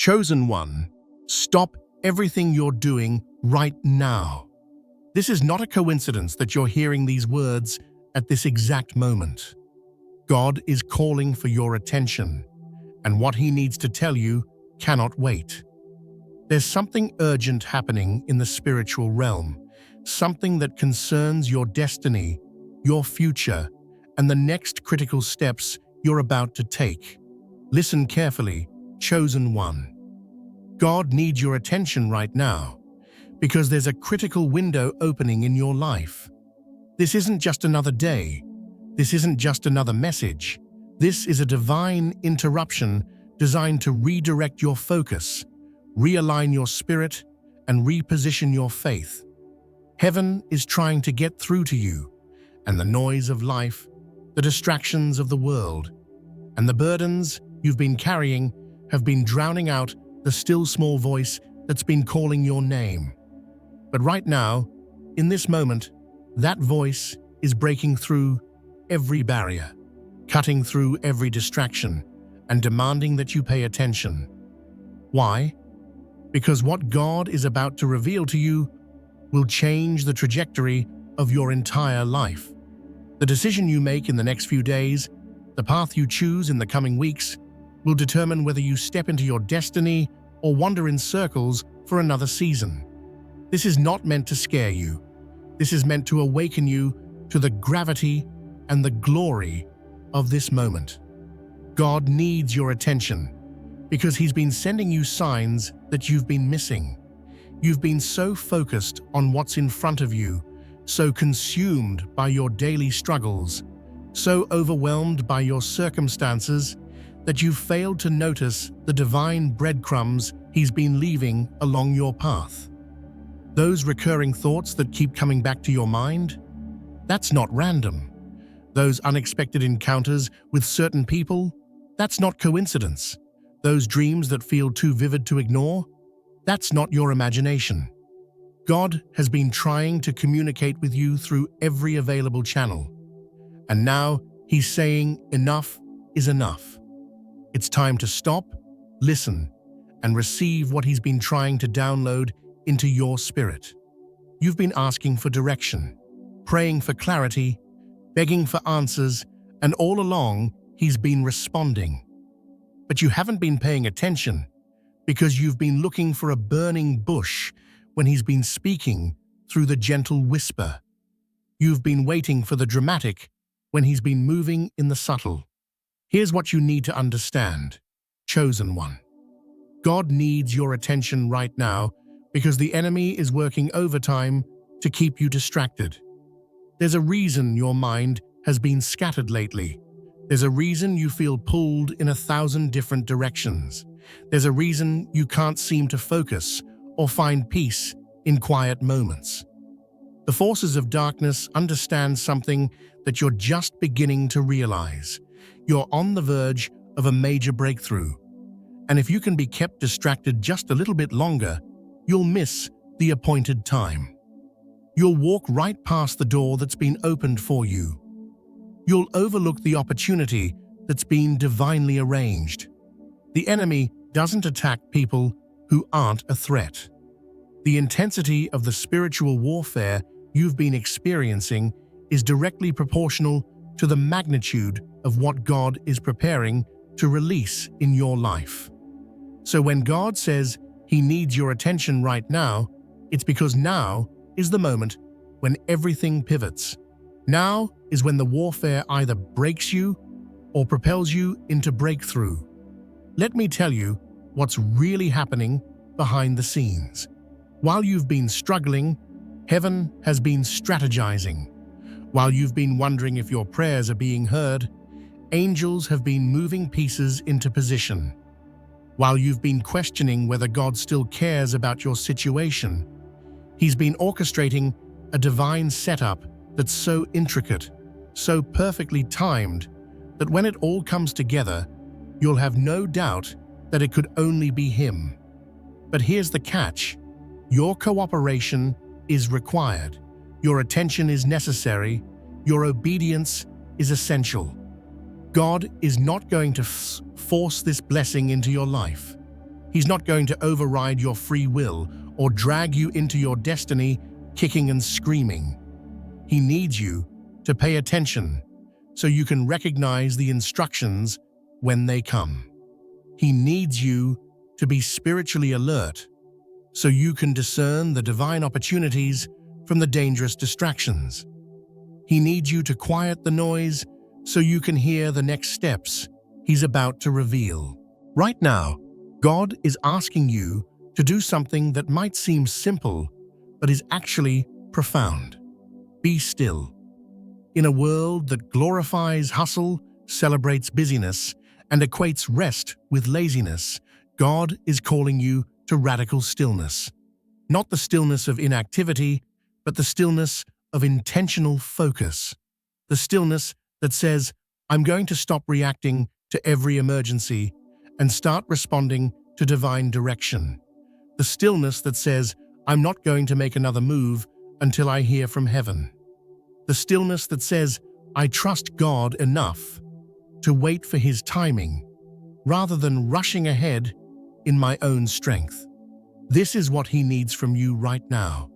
Chosen one, stop everything you're doing right now. This is not a coincidence that you're hearing these words at this exact moment. God is calling for your attention, and what He needs to tell you cannot wait. There's something urgent happening in the spiritual realm, something that concerns your destiny, your future, and the next critical steps you're about to take. Listen carefully, chosen one. God needs your attention right now, because there's a critical window opening in your life. This isn't just another day. This isn't just another message. This is a divine interruption designed to redirect your focus, realign your spirit, and reposition your faith. Heaven is trying to get through to you, and the noise of life, the distractions of the world, and the burdens you've been carrying have been drowning out the still small voice that's been calling your name. But right now, in this moment, that voice is breaking through every barrier, cutting through every distraction, and demanding that you pay attention. Why? Because what God is about to reveal to you will change the trajectory of your entire life. The decision you make in the next few days, the path you choose in the coming weeks, will determine whether you step into your destiny or wander in circles for another season. This is not meant to scare you. This is meant to awaken you to the gravity and the glory of this moment. God needs your attention because He's been sending you signs that you've been missing. You've been so focused on what's in front of you, so consumed by your daily struggles, so overwhelmed by your circumstances, that you've failed to notice the divine breadcrumbs He's been leaving along your path. Those recurring thoughts that keep coming back to your mind, that's not random. Those unexpected encounters with certain people, that's not coincidence. Those dreams that feel too vivid to ignore, that's not your imagination. God has been trying to communicate with you through every available channel. And now He's saying enough is enough. It's time to stop, listen, and receive what He's been trying to download into your spirit. You've been asking for direction, praying for clarity, begging for answers, and all along He's been responding. But you haven't been paying attention because you've been looking for a burning bush when He's been speaking through the gentle whisper. You've been waiting for the dramatic when He's been moving in the subtle. Here's what you need to understand, chosen one. God needs your attention right now because the enemy is working overtime to keep you distracted. There's a reason your mind has been scattered lately. There's a reason you feel pulled in 1,000 different directions. There's a reason you can't seem to focus or find peace in quiet moments. The forces of darkness understand something that you're just beginning to realize. You're on the verge of a major breakthrough. And if you can be kept distracted just a little bit longer, you'll miss the appointed time. You'll walk right past the door that's been opened for you. You'll overlook the opportunity that's been divinely arranged. The enemy doesn't attack people who aren't a threat. The intensity of the spiritual warfare you've been experiencing is directly proportional to the magnitude of what God is preparing to release in your life. So when God says He needs your attention right now, it's because now is the moment when everything pivots. Now is when the warfare either breaks you or propels you into breakthrough. Let me tell you what's really happening behind the scenes. While you've been struggling, heaven has been strategizing. While you've been wondering if your prayers are being heard, angels have been moving pieces into position. While you've been questioning whether God still cares about your situation, He's been orchestrating a divine setup that's so intricate, so perfectly timed, that when it all comes together, you'll have no doubt that it could only be Him. But here's the catch. Your cooperation is required. Your attention is necessary. Your obedience is essential. God is not going to force this blessing into your life. He's not going to override your free will or drag you into your destiny kicking and screaming. He needs you to pay attention so you can recognize the instructions when they come. He needs you to be spiritually alert so you can discern the divine opportunities from the dangerous distractions. He needs you to quiet the noise so you can hear the next steps He's about to reveal. Right now, God is asking you to do something that might seem simple, but is actually profound. Be still. In a world that glorifies hustle, celebrates busyness, and equates rest with laziness, God is calling you to radical stillness. Not the stillness of inactivity, but the stillness of intentional focus. The stillness that says, I'm going to stop reacting to every emergency and start responding to divine direction. The stillness that says, I'm not going to make another move until I hear from heaven. The stillness that says, I trust God enough to wait for His timing, rather than rushing ahead in my own strength. This is what He needs from you right now.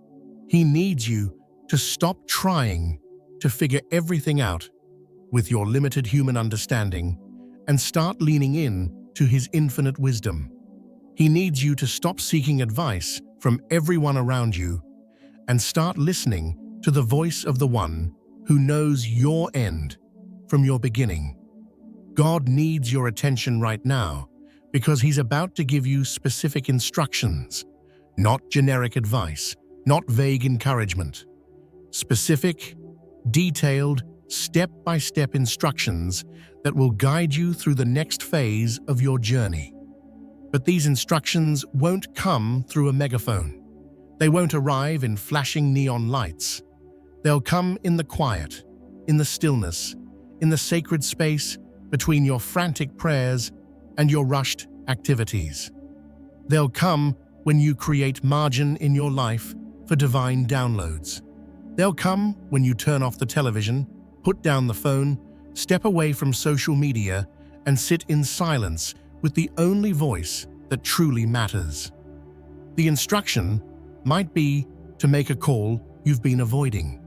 He needs you to stop trying to figure everything out with your limited human understanding and start leaning in to His infinite wisdom. He needs you to stop seeking advice from everyone around you and start listening to the voice of the one who knows your end from your beginning. God needs your attention right now because He's about to give you specific instructions, not generic advice, not vague encouragement. Specific, detailed, step-by-step instructions that will guide you through the next phase of your journey. But these instructions won't come through a megaphone. They won't arrive in flashing neon lights. They'll come in the quiet, in the stillness, in the sacred space between your frantic prayers and your rushed activities. They'll come when you create margin in your life for divine downloads. They'll come when you turn off the television, put down the phone, step away from social media, and sit in silence with the only voice that truly matters. The instruction might be to make a call you've been avoiding.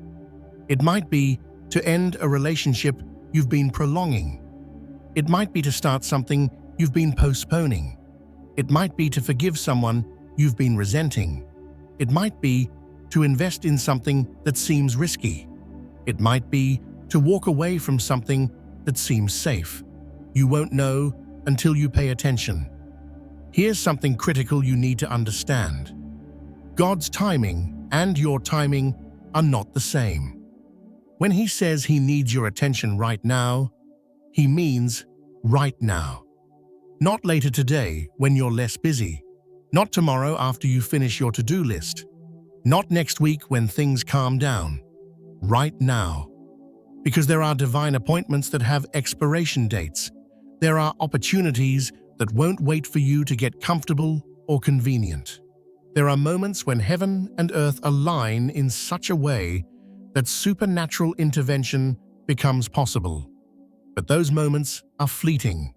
It might be to end a relationship you've been prolonging. It might be to start something you've been postponing. It might be to forgive someone you've been resenting. It might be to invest in something that seems risky. It might be to walk away from something that seems safe. You won't know until you pay attention. Here's something critical you need to understand. God's timing and your timing are not the same. When He says He needs your attention right now, He means right now. Not later today when you're less busy. Not tomorrow after you finish your to-do list. Not next week when things calm down. Right now. Because there are divine appointments that have expiration dates. There are opportunities that won't wait for you to get comfortable or convenient. There are moments when heaven and earth align in such a way that supernatural intervention becomes possible. But those moments are fleeting.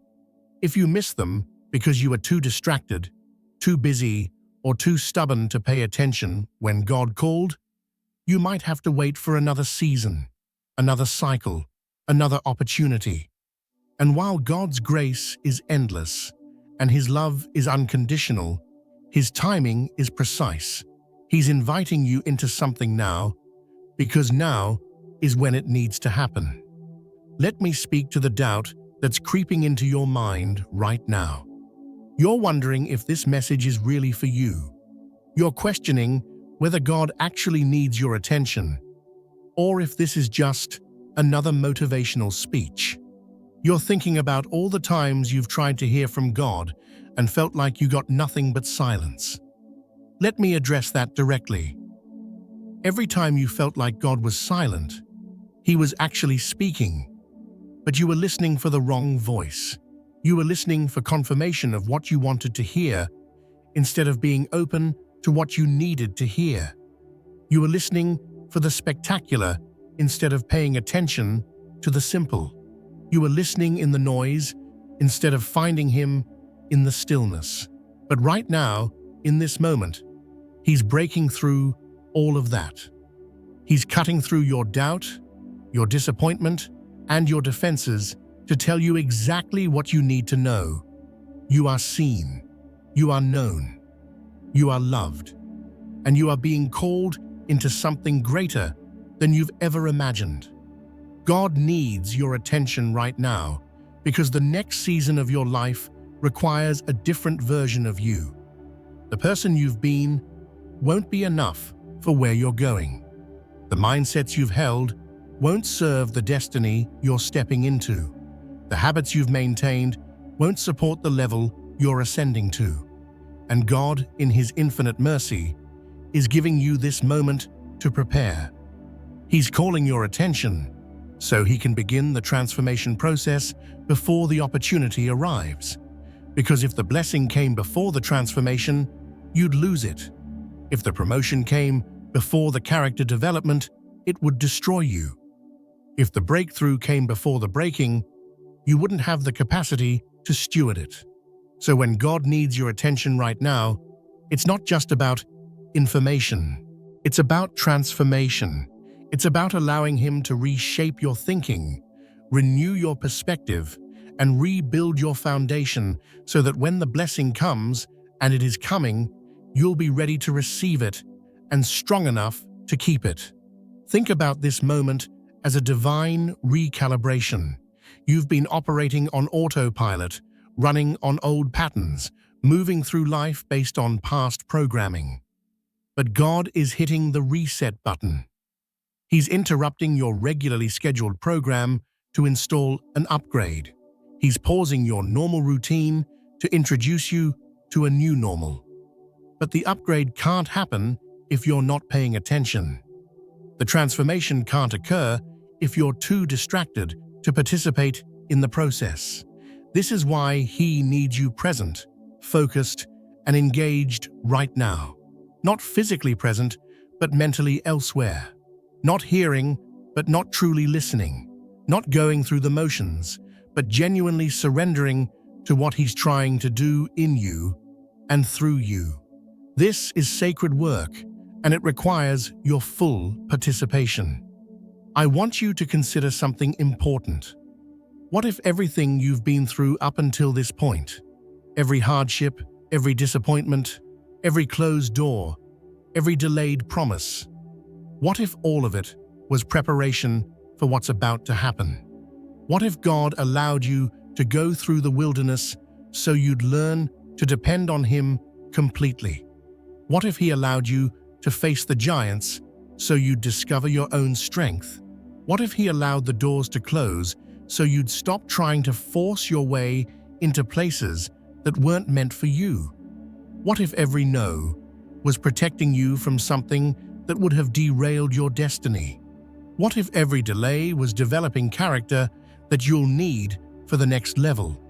If you miss them because you are too distracted, too busy, or too stubborn to pay attention when God called, you might have to wait for another season, another cycle, another opportunity. And while God's grace is endless and His love is unconditional, His timing is precise. He's inviting you into something now, because now is when it needs to happen. Let me speak to the doubt that's creeping into your mind right now. You're wondering if this message is really for you. You're questioning whether God actually needs your attention, or if this is just another motivational speech. You're thinking about all the times you've tried to hear from God and felt like you got nothing but silence. Let me address that directly. Every time you felt like God was silent, He was actually speaking, but you were listening for the wrong voice. You were listening for confirmation of what you wanted to hear instead of being open to what you needed to hear. You were listening for the spectacular instead of paying attention to the simple. You were listening in the noise instead of finding Him in the stillness. But right now, in this moment, He's breaking through all of that. He's cutting through your doubt, your disappointment, and your defenses to tell you exactly what you need to know. You are seen, you are known, you are loved, and you are being called into something greater than you've ever imagined. God needs your attention right now because the next season of your life requires a different version of you. The person you've been won't be enough for where you're going. The mindsets you've held won't serve the destiny you're stepping into. The habits you've maintained won't support the level you're ascending to. And God, in His infinite mercy, is giving you this moment to prepare. He's calling your attention so He can begin the transformation process before the opportunity arrives. Because if the blessing came before the transformation, you'd lose it. If the promotion came before the character development, it would destroy you. If the breakthrough came before the breaking, you wouldn't have the capacity to steward it. So when God needs your attention right now, it's not just about information. It's about transformation. It's about allowing Him to reshape your thinking, renew your perspective, and rebuild your foundation so that when the blessing comes, and it is coming, you'll be ready to receive it and strong enough to keep it. Think about this moment as a divine recalibration. You've been operating on autopilot, running on old patterns, moving through life based on past programming. But God is hitting the reset button. He's interrupting your regularly scheduled program to install an upgrade. He's pausing your normal routine to introduce you to a new normal. But the upgrade can't happen if you're not paying attention. The transformation can't occur if you're too distracted to participate in the process. This is why He needs you present, focused, and engaged right now. Not physically present, but mentally elsewhere. Not hearing, but not truly listening. Not going through the motions, but genuinely surrendering to what He's trying to do in you and through you. This is sacred work, and it requires your full participation. I want you to consider something important. What if everything you've been through up until this point, every hardship, every disappointment, every closed door, every delayed promise, what if all of it was preparation for what's about to happen? What if God allowed you to go through the wilderness so you'd learn to depend on Him completely? What if He allowed you to face the giants so you'd discover your own strength? What if He allowed the doors to close so you'd stop trying to force your way into places that weren't meant for you? What if every no was protecting you from something that would have derailed your destiny? What if every delay was developing character that you'll need for the next level?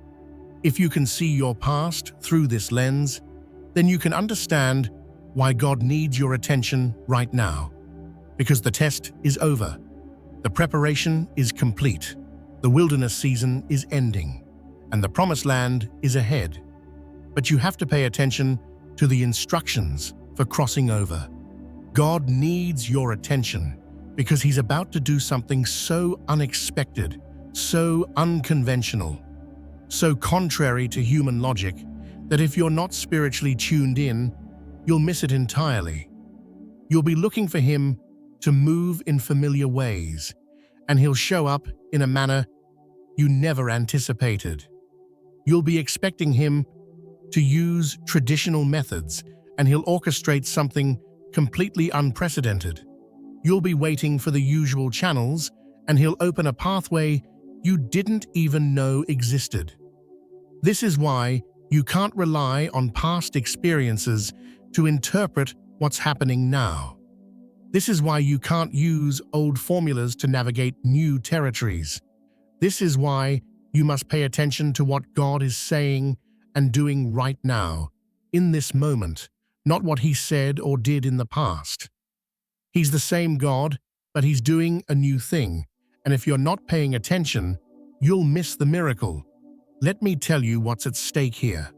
If you can see your past through this lens, then you can understand why God needs your attention right now. Because the test is over. The preparation is complete. The wilderness season is ending, and the promised land is ahead. But you have to pay attention to the instructions for crossing over. God needs your attention because He's about to do something so unexpected, so unconventional, so contrary to human logic that if you're not spiritually tuned in, you'll miss it entirely. You'll be looking for Him to move in familiar ways, and He'll show up in a manner you never anticipated. You'll be expecting Him to use traditional methods, and He'll orchestrate something completely unprecedented. You'll be waiting for the usual channels, and He'll open a pathway you didn't even know existed. This is why you can't rely on past experiences to interpret what's happening now. This is why you can't use old formulas to navigate new territories. This is why you must pay attention to what God is saying and doing right now, in this moment, not what He said or did in the past. He's the same God, but He's doing a new thing, and if you're not paying attention, you'll miss the miracle. Let me tell you what's at stake here.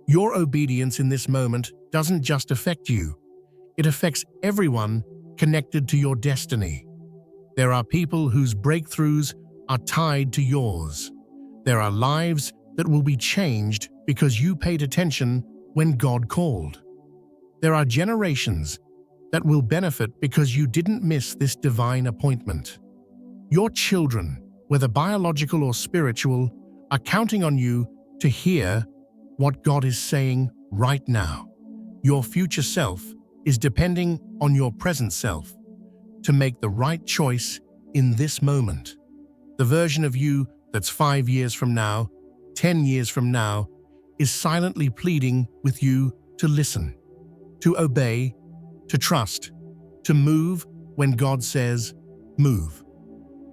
Your obedience in this moment doesn't just affect you, it affects everyone connected to your destiny. There are people whose breakthroughs are tied to yours. There are lives that will be changed because you paid attention when God called. There are generations that will benefit because you didn't miss this divine appointment. Your children, whether biological or spiritual, are counting on you to hear what God is saying right now. Your future self is depending on your present self to make the right choice in this moment. The version of you that's 5 years from now, 10 years from now, is silently pleading with you to listen, to obey, to trust, to move when God says, move.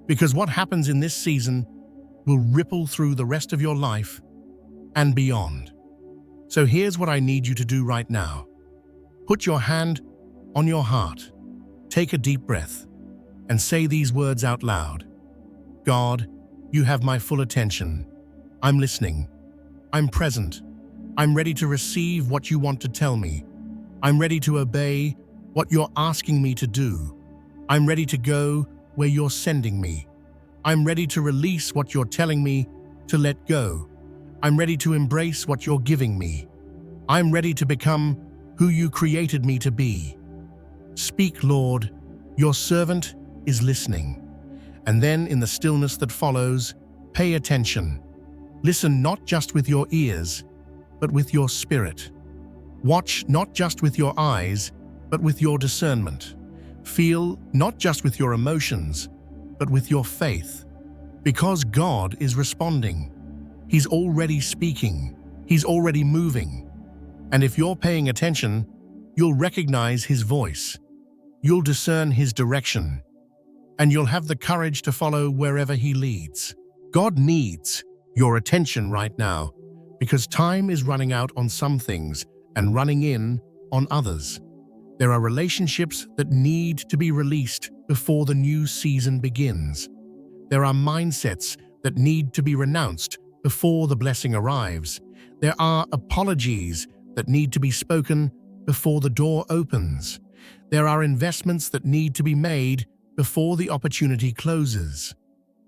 Because what happens in this season will ripple through the rest of your life and beyond. So here's what I need you to do right now. Put your hand on your heart, take a deep breath, and say these words out loud. God, you have my full attention. I'm listening. I'm present. I'm ready to receive what you want to tell me. I'm ready to obey what you're asking me to do. I'm ready to go where you're sending me. I'm ready to release what you're telling me to let go. I'm ready to embrace what you're giving me. I'm ready to become who you created me to be. Speak, Lord. Your servant is listening. And then in the stillness that follows, pay attention. Listen not just with your ears, but with your spirit. Watch not just with your eyes, but with your discernment. Feel not just with your emotions, but with your faith. Because God is responding. He's already speaking. He's already moving. And if you're paying attention, you'll recognize His voice. You'll discern His direction. And you'll have the courage to follow wherever He leads. God needs your attention right now because time is running out on some things and running in on others. There are relationships that need to be released before the new season begins. There are mindsets that need to be renounced before the blessing arrives. There are apologies that need to be spoken before the door opens. There are investments that need to be made before the opportunity closes.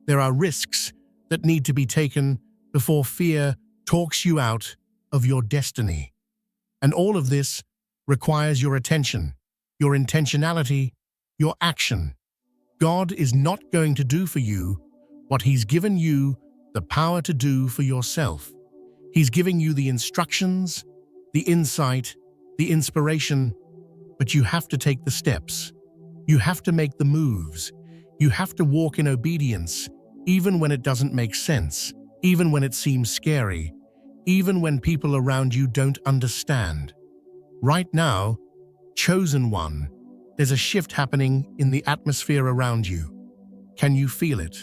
There are risks that need to be taken before fear talks you out of your destiny. And all of this requires your attention, your intentionality, your action. God is not going to do for you what He's given you the power to do for yourself. He's giving you the instructions, the insight, the inspiration, but you have to take the steps. You have to make the moves. You have to walk in obedience, even when it doesn't make sense, even when it seems scary, even when people around you don't understand. Right now, chosen one, there's a shift happening in the atmosphere around you. Can you feel it?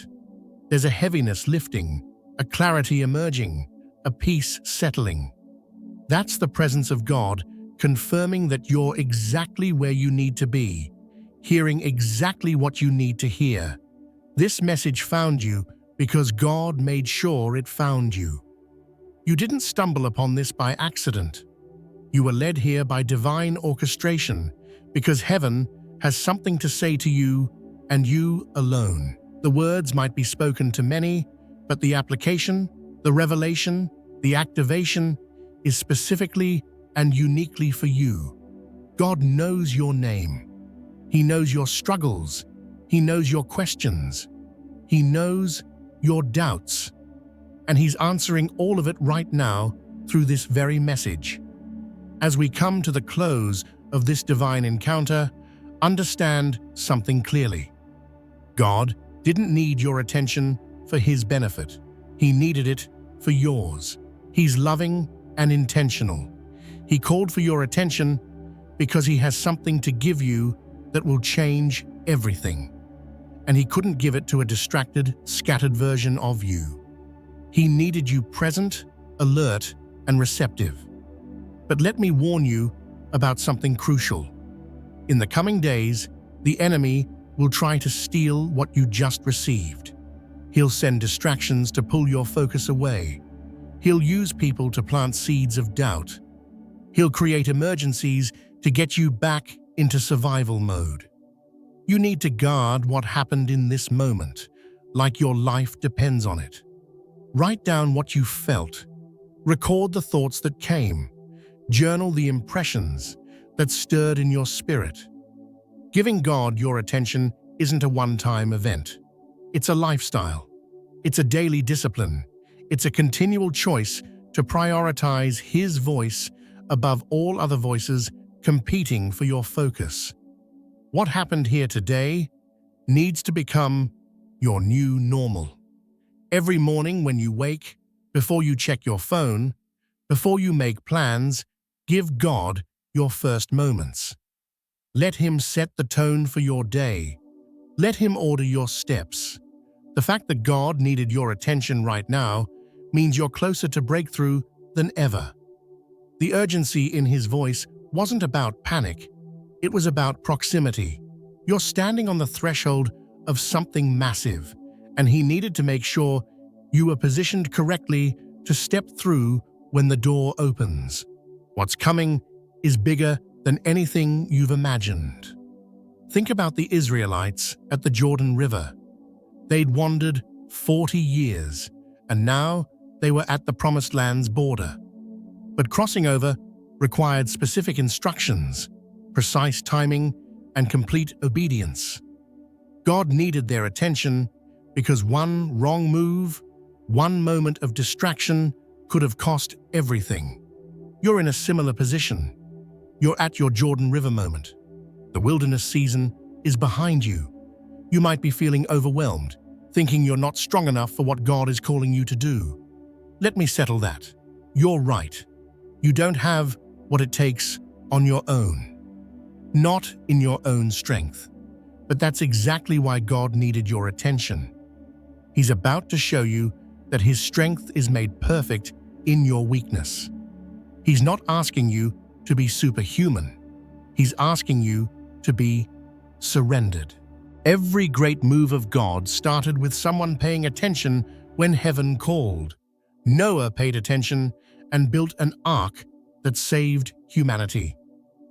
There's a heaviness lifting, a clarity emerging, a peace settling. That's the presence of God confirming that you're exactly where you need to be, hearing exactly what you need to hear. This message found you because God made sure it found you. You didn't stumble upon this by accident. You were led here by divine orchestration because heaven has something to say to you and you alone. The words might be spoken to many, but the application, the revelation, the activation is specifically and uniquely for you. God knows your name. He knows your struggles. He knows your questions. He knows your doubts. And He's answering all of it right now through this very message. As we come to the close of this divine encounter, understand something clearly. God didn't need your attention for His benefit. He needed it for yours. He's loving and intentional. He called for your attention because He has something to give you that will change everything. And He couldn't give it to a distracted, scattered version of you. He needed you present, alert, and receptive. But let me warn you about something crucial. In the coming days, the enemy will try to steal what you just received. He'll send distractions to pull your focus away. He'll use people to plant seeds of doubt. He'll create emergencies to get you back into survival mode. You need to guard what happened in this moment, like your life depends on it. Write down what you felt. Record the thoughts that came. Journal the impressions that stirred in your spirit. Giving God your attention isn't a one-time event. It's a lifestyle. It's a daily discipline. It's a continual choice to prioritize His voice above all other voices competing for your focus. What happened here today needs to become your new normal. Every morning when you wake, before you check your phone, before you make plans, give God your first moments. Let Him set the tone for your day. Let Him order your steps. The fact that God needed your attention right now means you're closer to breakthrough than ever. The urgency in His voice wasn't about panic. It was about proximity. You're standing on the threshold of something massive, and He needed to make sure you were positioned correctly to step through when the door opens. What's coming is bigger than anything you've imagined. Think about the Israelites at the Jordan River. They'd wandered 40 years, and now they were at the Promised Land's border. But crossing over required specific instructions, precise timing, and complete obedience. God needed their attention because one wrong move, one moment of distraction could have cost everything. You're in a similar position. You're at your Jordan River moment. The wilderness season is behind you. You might be feeling overwhelmed, thinking you're not strong enough for what God is calling you to do. Let me settle that. You're right. You don't have what it takes on your own. Not in your own strength. But that's exactly why God needed your attention. He's about to show you that His strength is made perfect in your weakness. He's not asking you to be superhuman. He's asking you to be surrendered. Every great move of God started with someone paying attention when heaven called. Noah paid attention and built an ark that saved humanity.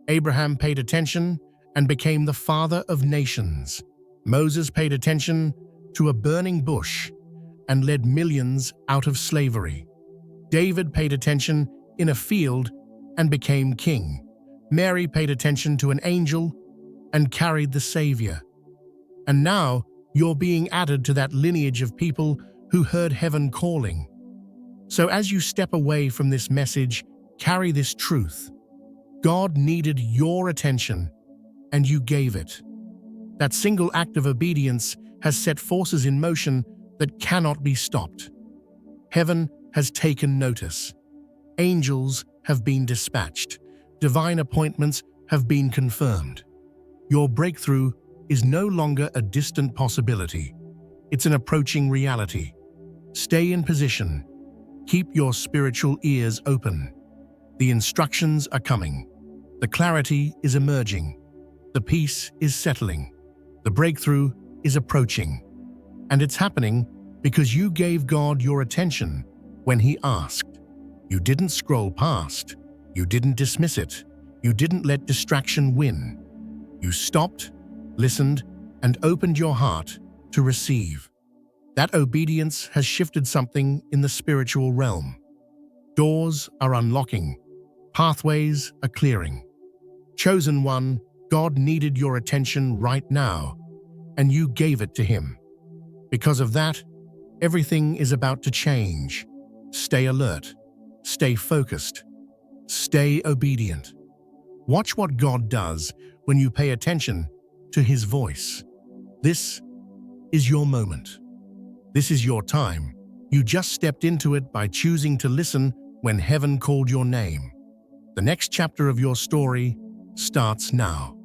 Abraham paid attention and became the father of nations. Moses paid attention to a burning bush and led millions out of slavery. David paid attention in a field and became king. Mary paid attention to an angel and carried the Savior. And now you're being added to that lineage of people who heard heaven calling. So as you step away from this message, carry this truth. God needed your attention, and you gave it. That single act of obedience has set forces in motion that cannot be stopped. Heaven has taken notice. Angels have been dispatched. Divine appointments have been confirmed. Your breakthrough is no longer a distant possibility. It's an approaching reality. Stay in position. Keep your spiritual ears open. The instructions are coming. The clarity is emerging. The peace is settling. The breakthrough is approaching. And it's happening because you gave God your attention when He asked. You didn't scroll past. You didn't dismiss it. You didn't let distraction win. You stopped, listened, and opened your heart to receive. That obedience has shifted something in the spiritual realm. Doors are unlocking. Pathways are clearing. Chosen one, God needed your attention right now, and you gave it to Him. Because of that, everything is about to change. Stay alert. Stay focused. Stay obedient. Watch what God does when you pay attention to His voice. This is your moment. This is your time. You just stepped into it by choosing to listen when heaven called your name. The next chapter of your story starts now.